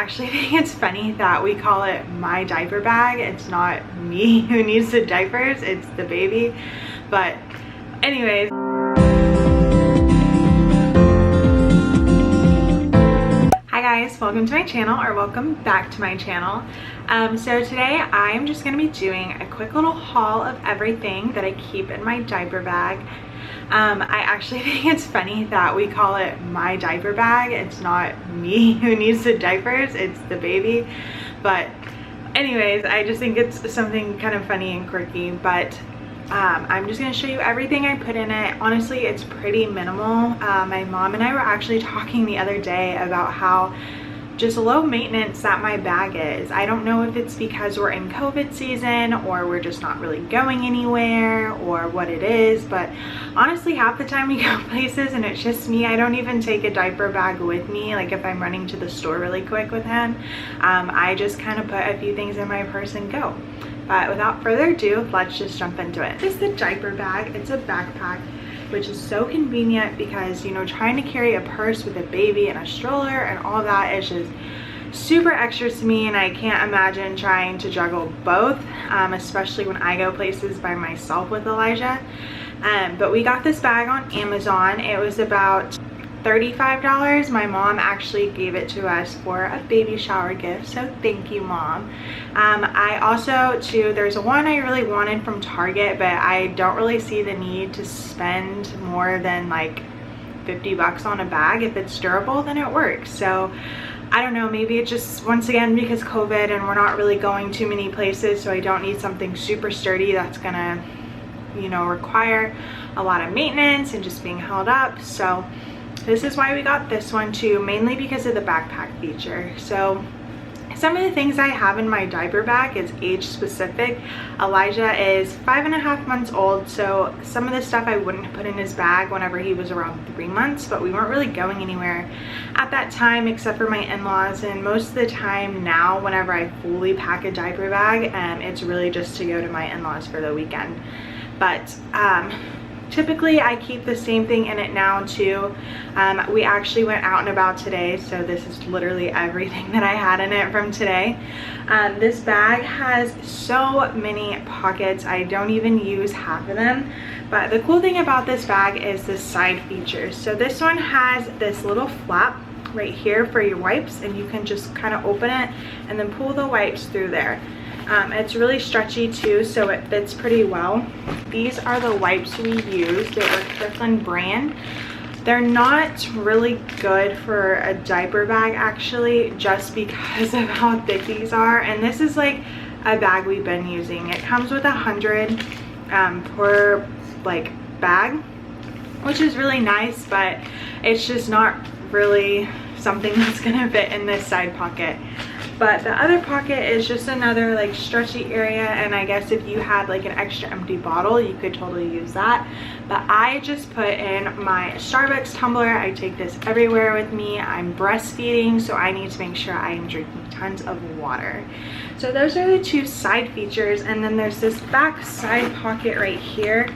actually think it's funny that we call it my diaper bag. It's not me who needs the diapers, it's the baby. But anyways, hi guys, welcome to my channel, or welcome back to my channel. So today I'm just going to be doing a quick little haul of everything that I keep in my diaper bag. I actually think it's funny that we call it my diaper bag. It's not me who needs the diapers, it's the baby. But anyways, I just think it's something kind of funny and quirky. But I'm just going to show you everything I put in it. Honestly, it's pretty minimal. My mom and I were actually talking the other day about how just low maintenance that my bag is. I don't know if it's because we're in COVID season or we're just not really going anywhere or what it is, but honestly half the time we go places and it's just me. I don't even take a diaper bag with me. Like if I'm running to the store really quick with him, I just kind of put a few things in my purse and go. But without further ado, let's just jump into it. This is the diaper bag. It's a backpack, which is so convenient because, you know, trying to carry a purse with a baby and a stroller and all that is just super extra to me, and I can't imagine trying to juggle both, especially when I go places by myself with Elijah. But we got this bag on Amazon. It was about $35. My mom actually gave it to us for a baby shower gift, so thank you, Mom. I also too, there's one I really wanted from Target, but I don't really see the need to spend more than like 50 bucks on a bag. If it's durable, then it works. So I don't know, maybe it's just, once again, because COVID and we're not really going too many places, so I don't need something super sturdy that's gonna, you know, require a lot of maintenance and just being held up. So this is why we got this one too, mainly because of the backpack feature. So some of the things I have in my diaper bag is age specific. Elijah is 5.5 months old, so some of the stuff I wouldn't put in his bag whenever he was around 3 months, but we weren't really going anywhere at that time except for my in-laws. And most of the time now, whenever I fully pack a diaper bag, it's really just to go to my in-laws for the weekend. But typically I keep the same thing in it now too. We actually went out and about today, so this is literally everything that I had in it from today. This bag has so many pockets. I don't even use half of them. But the cool thing about this bag is the side features. So this one has this little flap right here for your wipes, and you can just kind of open it and then pull the wipes through there. It's really stretchy too, so it fits pretty well. These are the wipes we use. They are Kirkland brand. They're not really good for a diaper bag actually, just because of how thick these are. And this is like a bag we've been using. It comes with 100 per like bag, which is really nice, but it's just not really something that's gonna fit in this side pocket. But the other pocket is just another like stretchy area, and I guess if you had like an extra empty bottle, you could totally use that. But I just put in my Starbucks tumbler. I take this everywhere with me. I'm breastfeeding, so I need to make sure I am drinking tons of water. So those are the two side features, and then there's this back side pocket right here.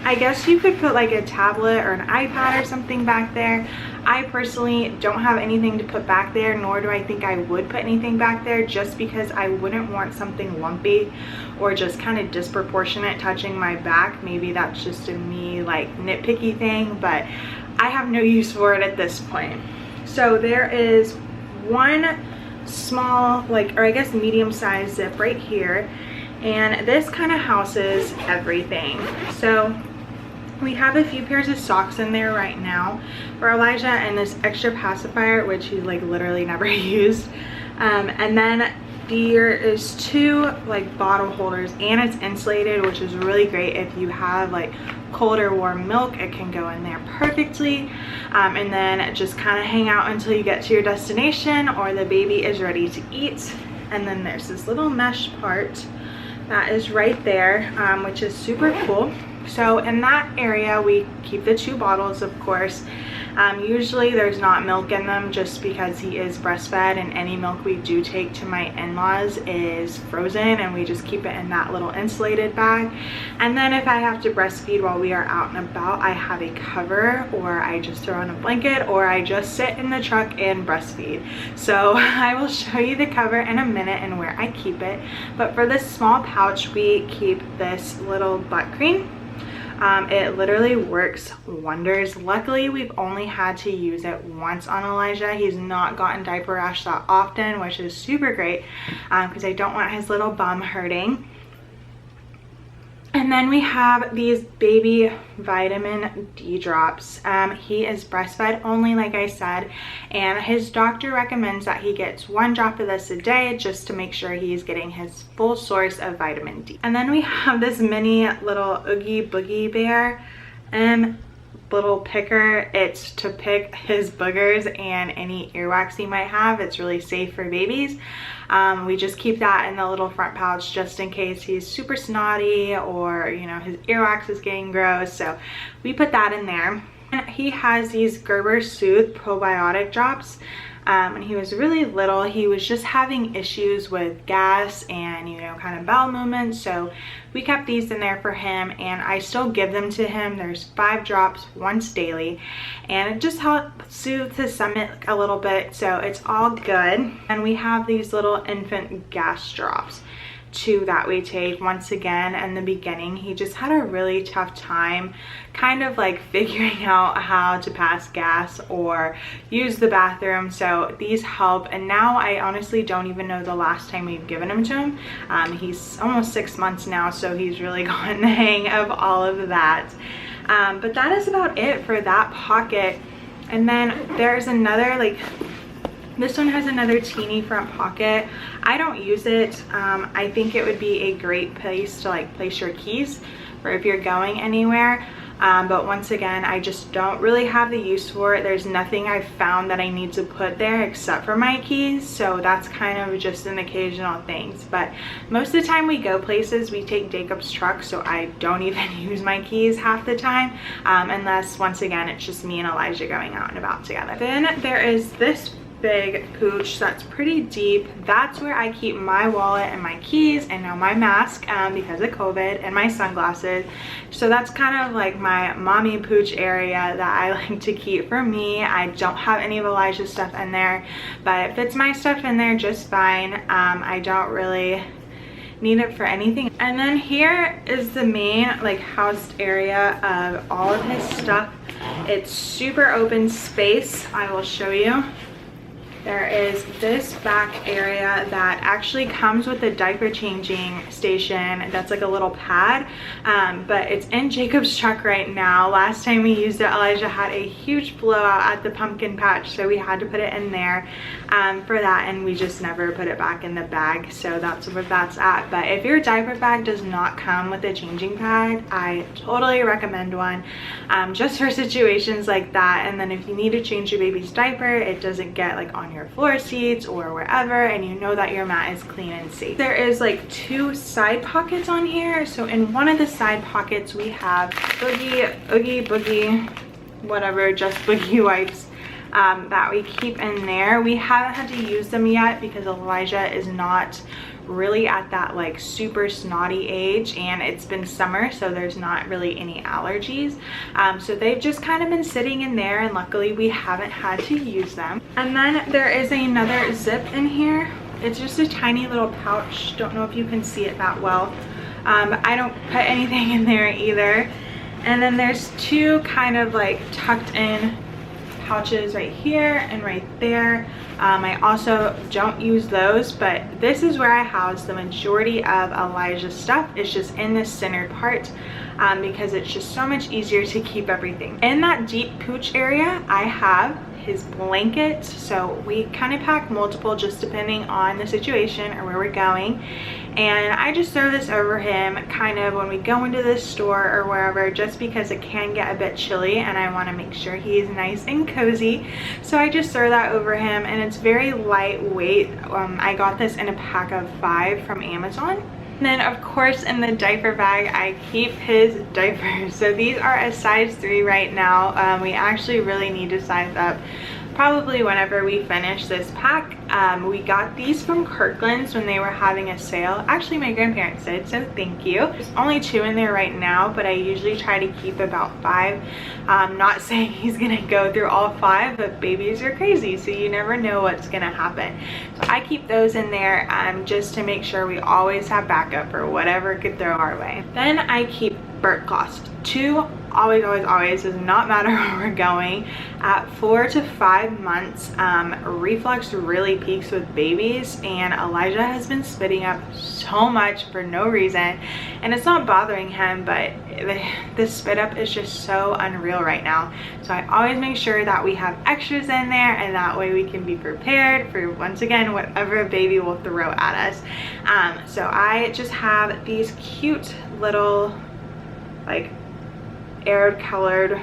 I guess you could put like a tablet or an iPad or something back there. I personally don't have anything to put back there, nor do I think I would put anything back there, just because I wouldn't want something lumpy or just kind of disproportionate touching my back. Maybe that's just a me like nitpicky thing, but I have no use for it at this point. So there is one small, like, or I guess medium-sized zip right here, and this kind of houses everything. So we have a few pairs of socks in there right now for Elijah, and this extra pacifier, which he's like literally never used. And then there is two like bottle holders, and it's insulated, which is really great if you have like cold or warm milk. It can go in there perfectly, and then just kind of hang out until you get to your destination or the baby is ready to eat. And then there's this little mesh part that is right there, which is super cool. So in that area we keep the two bottles, of course, Usually there's not milk in them just because he is breastfed, and any milk we do take to my in-laws is frozen, and we just keep it in that little insulated bag. And then if I have to breastfeed while we are out and about, I have a cover, or I just throw on a blanket, or I just sit in the truck and breastfeed. So I will show you the cover in a minute and where I keep it. But for this small pouch, we keep this little butt cream. It literally works wonders. Luckily, we've only had to use it once on Elijah. He's not gotten diaper rash that often, which is super great because I don't want his little bum hurting. And then we have these baby vitamin D drops. He is breastfed only, like I said, and his doctor recommends that he gets 1 drop of this a day just to make sure he's getting his full source of vitamin D. And then we have this mini little Oogie Boogie Bear little picker. It's to pick his boogers and any earwax he might have. It's really safe for babies. We just keep that in the little front pouch just in case he's super snotty or, you know, his earwax is getting gross. So we put that in there. And he has these Gerber Soothe probiotic drops. When he was really little, he was just having issues with gas and, you know, kind of bowel movements. So we kept these in there for him, and I still give them to him. There's 5 drops once daily, and it just helps soothe his stomach a little bit. So it's all good. And we have these little infant gas drops too that we take. Once again, in the beginning, he just had a really tough time kind of like figuring out how to pass gas or use the bathroom, so these help. And now I honestly don't even know the last time we've given him to him. He's almost 6 months now, so he's really gotten the hang of all of that. But that is about it for that pocket. And then there's another, like, this one has another teeny front pocket. I don't use it. I think it would be a great place to like place your keys for if you're going anywhere. But once again, I just don't really have the use for it. There's nothing I've found that I need to put there except for my keys. So that's kind of just an occasional thing. But most of the time we go places, we take Jacob's truck. So I don't even use my keys half the time. Unless, once again, it's just me and Elijah going out and about together. Then there is this big pooch that's pretty deep. That's where I keep my wallet and my keys, and now my mask because of COVID, and my sunglasses. So that's kind of like my mommy pooch area that I like to keep for me. I don't have any of Elijah's stuff in there, but it fits my stuff in there just fine. I don't really need it for anything. And then here is the main like housed area of all of his stuff. It's super open space. I will show you. There is this back area that actually comes with a diaper changing station. That's like a little pad, but it's in Jacob's truck right now. Last time we used it, Elijah had a huge blowout at the pumpkin patch, so we had to put it in there for that, and we just never put it back in the bag. So that's where that's at. But if your diaper bag does not come with a changing pad, I totally recommend one, just for situations like that. And then if you need to change your baby's diaper, it doesn't get like on your floor seats or wherever, and you know that your mat is clean and safe. There is like 2 side pockets on here. So in one of the side pockets we have Oogie Boogie, whatever, just Boogie wipes that we keep in there. We haven't had to use them yet because Elijah is not really at that like super snotty age, and it's been summer, so there's not really any allergies. So they've just kind of been sitting in there, and luckily we haven't had to use them. And then there is another zip in here. It's just a tiny little pouch. Don't know if you can see it that well. I don't put anything in there either. And then there's 2 kind of like tucked in pouches right here and right there. I also don't use those, but this is where I house the majority of Elijah's stuff. It's just in this center part because it's just so much easier to keep everything. In that deep pooch area, I have his blanket. So we kind of pack multiple just depending on the situation or where we're going. And I just throw this over him kind of when we go into the store or wherever, just because it can get a bit chilly and I want to make sure he's nice and cozy. So I just throw that over him, and it's very lightweight. I got this in a pack of 5 from Amazon. And then of course in the diaper bag I keep his diapers. So these are a size 3 right now. We actually really need to size up probably whenever we finish this pack. We got these from Kirkland's when they were having a sale. Actually my grandparents did, so thank you. There's only 2 in there right now, but I usually try to keep about 5. Not saying he's gonna go through all 5, but babies are crazy, so you never know what's gonna happen. So I keep those in there just to make sure we always have backup for whatever could throw our way. Then I keep burp cloths. 2, always, does not matter where we're going. At 4 to 5 months, reflux really peaks with babies, and Elijah has been spitting up so much for no reason, and it's not bothering him, but the spit up is just so unreal right now. So I always make sure that we have extras in there, and that way we can be prepared for, once again, whatever a baby will throw at us. So I just have these cute little like air colored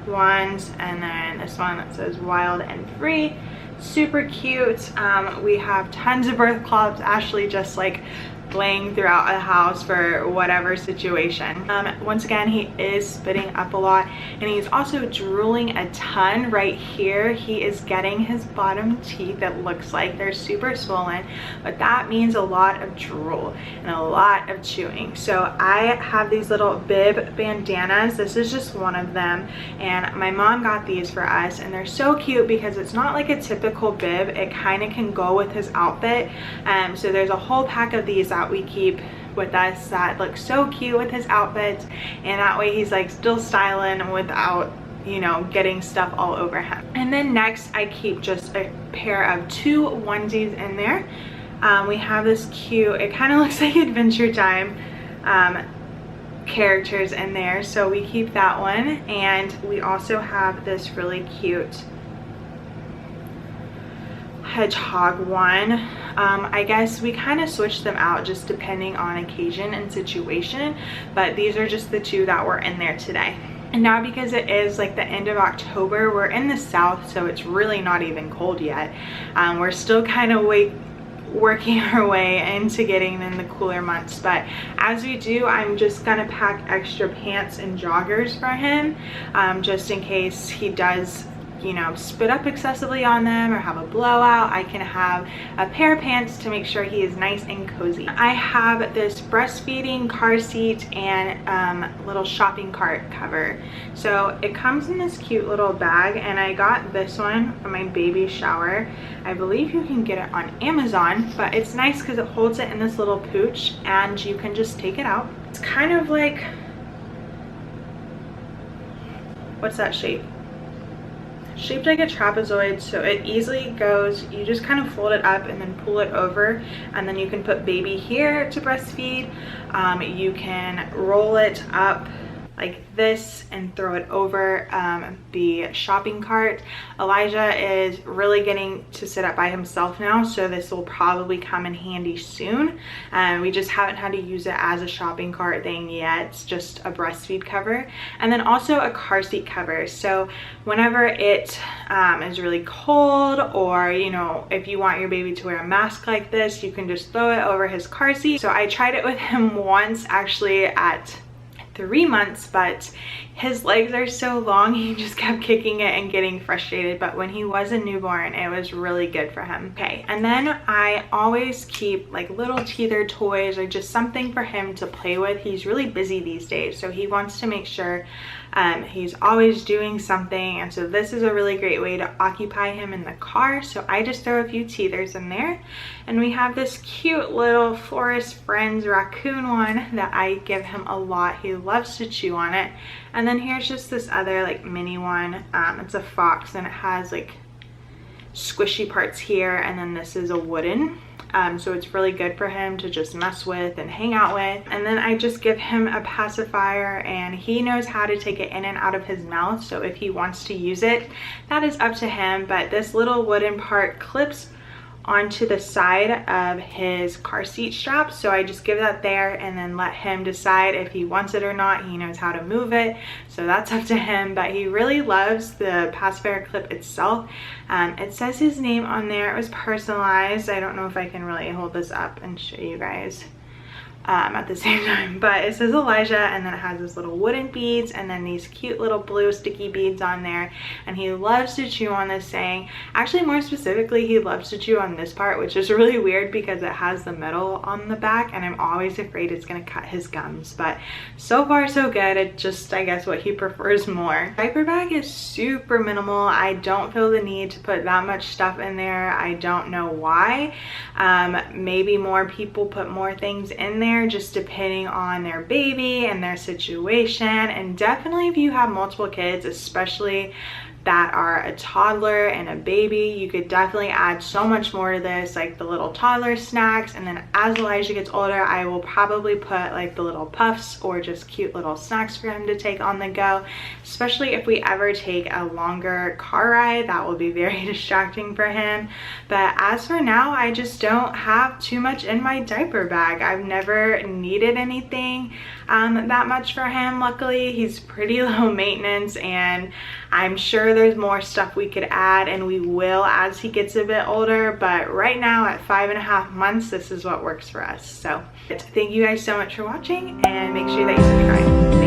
ones, and then this one that says wild and free, super cute. We have tons of birth cloths. Ashley just like laying throughout a house for whatever situation. Once again, he is spitting up a lot, and he's also drooling a ton right here. He is getting his bottom teeth, it looks like they're super swollen, but that means a lot of drool and a lot of chewing. So I have these little bib bandanas. This is just one of them, and my mom got these for us, and they're so cute because it's not like a typical bib. It kind of can go with his outfit. So there's a whole pack of these that we keep with us that looks so cute with his outfits, and that way he's like still styling without, you know, getting stuff all over him. And then next I keep just a pair of 2 onesies in there. We have this cute, it kind of looks like Adventure Time characters in there, so we keep that one. And we also have this really cute hedgehog one. I guess we kind of switch them out just depending on occasion and situation, but these are just the 2 that were in there today. And now because it is like the end of October, we're in the south, so it's really not even cold yet. We're still kind of working our way into getting in the cooler months, but as we do, I'm just gonna pack extra pants and joggers for him, just in case he does, you know, spit up excessively on them or have a blowout. I can have a pair of pants to make sure he is nice and cozy. I have this breastfeeding car seat and little shopping cart cover. So it comes in this cute little bag, and I got this one for my baby shower. I believe you can get it on Amazon, but it's nice because it holds it in this little pooch and you can just take it out. It's kind of like, what's that shape? Shaped like a trapezoid, so it easily goes, you just kind of fold it up and then pull it over, and then you can put baby here to breastfeed. You can roll it up like this and throw it over the shopping cart. Elijah is really getting to sit up by himself now, so this will probably come in handy soon. We just haven't had to use it as a shopping cart thing yet. It's just a breastfeed cover, and then also a car seat cover. So whenever it is really cold, or you know, if you want your baby to wear a mask like this, you can just throw it over his car seat. So I tried it with him once actually at 3 months, but his legs are so long, he just kept kicking it and getting frustrated. But when he was a newborn, it was really good for him. Okay, and then I always keep like little teether toys or just something for him to play with. He's really busy these days, so he wants to make sure he's always doing something, and so this is a really great way to occupy him in the car. So I just throw a few teethers in there, and we have this cute little Forest Friends raccoon one that I give him a lot. He loves to chew on it. And then here's just this other like mini one. It's a fox, and it has like squishy parts here, and then this is a wooden. So it's really good for him to just mess with and hang out with. And then I just give him a pacifier, and he knows how to take it in and out of his mouth. So if he wants to use it, that is up to him. But this little wooden part clips onto the side of his car seat strap, so I just give that there and then let him decide if he wants it or not. He knows how to move it, so that's up to him. But he really loves the pacifier clip itself. It says his name on there. It was personalized. I don't know if I can really hold this up and show you guys. at the same time, but it says Elijah, and then it has this little wooden beads and then these cute little blue sticky beads on there, and he loves to chew on this saying. Actually, more specifically, he loves to chew on this part, which is really weird because it has the metal on the back, and I'm always afraid it's gonna cut his gums, but so far so good. It's just, I guess, what he prefers more. Diaper bag is super minimal. I don't feel the need to put that much stuff in there. I don't know why. Maybe more people put more things in there, just depending on their baby and their situation. And definitely if you have multiple kids, especially that are a toddler and a baby, you could definitely add so much more to this, like the little toddler snacks. And then as Elijah gets older, I will probably put like the little puffs or just cute little snacks for him to take on the go, especially if we ever take a longer car ride. That will be very distracting for him. But as for now, I just don't have too much in my diaper bag. I've never needed anything that much for him. Luckily, he's pretty low maintenance, and I'm sure there's more stuff we could add, and we will as he gets a bit older. But right now at 5.5 months, this is what works for us. So thank you guys so much for watching, and make sure that you subscribe.